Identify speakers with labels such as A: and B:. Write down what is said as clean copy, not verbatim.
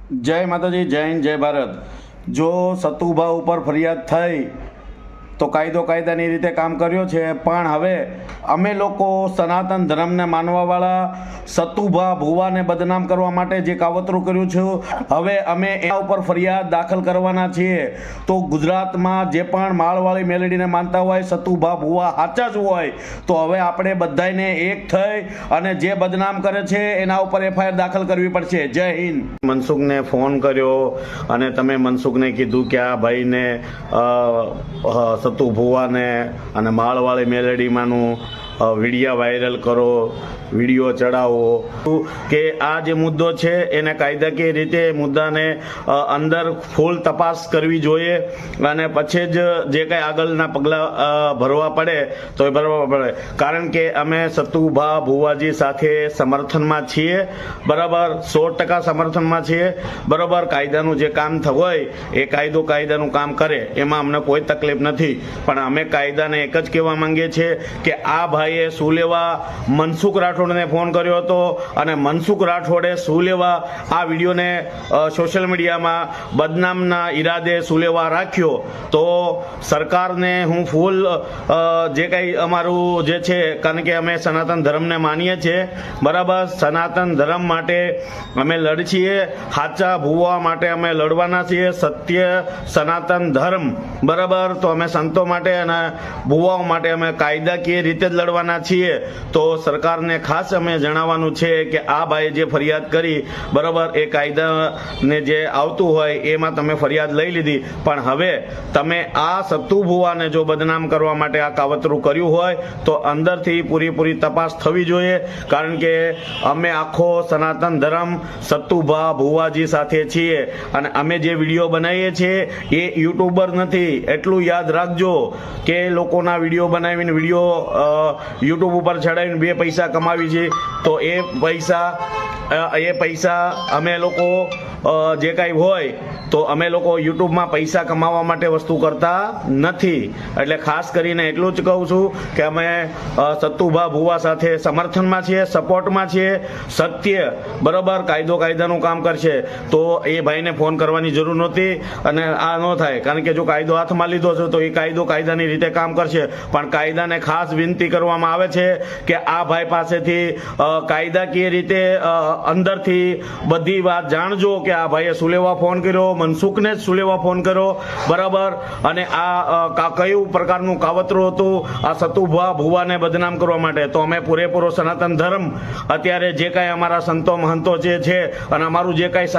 A: જય માતાજી, જય હિન્દ, જય ભારત। જો સતુભા ઉપર ફરિયાદ થઈ તો કાયદાની રીતે કામ કર્યો છે, પણ હવે અમે લોકો સનાતન ધર્મને માનવાવાળા સતુભા ભુવાને બદનામ કરવા માટે જે કાવતરું કર્યું છે, હવે અમે એના ઉપર ફરિયાદ દાખલ કરવાના છીએ। તો ગુજરાતમાં જે પણ માળવાળી મેલડીને માનતા હોય, સતુભા ભુવા સાચા જ હોય, તો હવે આપણે બધાને એક થઈ અને જે બદનામ કરે છે એના ઉપર એફઆઈઆર દાખલ કરવી પડશે। જય હિન્દ। મનસુખને ફોન કર્યો અને તમે મનસુખને કીધું કે આ ભાઈને સતુ ભુવાને અને માળવાળી મેલડીમાંનું વિડીયો વાયરલ કરો, વિડીયો ચડાવો કે આ જે મુદ્દો છે એને કાયદાકીય રીતે મુદ્દાને અંદર ફૂલ તપાસ કરવી જોઈએ અને પછી જ જે કંઈ આગળના પગલાં ભરવા પડે તો એ ભરવા પડે। કારણ કે અમે સતુભા ભુવાજી સાથે સમર્થનમાં છીએ, બરાબર, 100% સમર્થનમાં છીએ, બરાબર। કાયદાનું જે કામ હોય એ કાયદાનું કામ કરે, એમાં અમને કોઈ તકલીફ નથી, પણ અમે કાયદાને એક જ કહેવા માંગીએ છીએ કે આ ભાઈએ શું લેવા મનસુખ રાઠોડને ફોન કર્યો હતો અને મનસુખ રાઠોડે શું લેવા આ વિડીયોને સોશિયલ મીડિયામાં બદનામના ઈરાદે શું લેવા રાખ્યો, તો સરકારને હું ફૂલ જે કંઈ અમારું જે છે, કારણ કે અમે સનાતન ધર્મને માનીએ છીએ, બરાબર, સનાતન ધર્મ માટે અમે લડીએ, સાચા ભુવા માટે અમે લડવાના છીએ, સત્ય સનાતન ધર્મ, બરાબર, તો અમે સંતો માટે અને ભુવાઓ માટે અમે કાયદાકીય રીતે જ લડવાના છીએ। તો સરકારને ખાસ અમે જણાવવાનું છે કે આ ભાઈએ જે ફરિયાદ કરી, બરાબર, એ કાયદાને જે આવતું હોય એમાં તમે ફરિયાદ લઈ લીધી, પણ હવે તમે આ સતુ ભુવાને જો બદનામ કરવા માટે આ કાવતરું કર્યું હોય તો અંદરથી પૂરી તપાસ થવી જોઈએ। કારણ કે અમે આખો સનાતન ધર્મ સતુભા ભુવાજી સાથે છીએ અને અમે જે વિડીયો બનાવીએ છીએ એ યુટ્યુબર નથી, એટલું યાદ રાખજો કે લોકોના વિડીયો બનાવીને યુટ્યુબ ઉપર ચડાવીને 2 પૈસા કમાવી છે, તો એ પૈસા અમે લોકો જે કાંઈ હોય તો અમે લોકો યુટ્યુબમાં પૈસા કમાવા માટે વસ્તુ કરતા નથી। એટલે ખાસ કરીને એટલું જ કહું છું કે અમે સતુભા ભુવા સાથે સમર્થનમાં છીએ, સપોર્ટમાં છીએ, સત્ય, બરાબર, કાયદાનું કામ કરશે, તો એ ભાઈને ફોન કરવાની જરૂર નહોતી અને આ ન થાય। કારણ કે જો કાયદો હાથમાં લીધો છે તો એ કાયદાની રીતે કામ કરશે, પણ કાયદાને ખાસ વિનંતી કરવામાં આવે છે કે આ ભાઈ પાસેથી કાયદાકીય રીતે અંદરથી બધી વાત જાણજો કે આ ભાઈએ શું લેવા ફોન કર્યો, મનસુખને જ શું લેવા ફોન કર્યો, બરાબર, અને આ કયું પ્રકારનું કાવતરું હતું આ સતુભા ભુવાને બદનામ કરવા માટે। તો અમે પૂરેપૂરો સનાતન ધર્મ અત્યારે જે કાંઈ અમારા સંતો મહંતો જે છે અને અમારું જે કાંઈ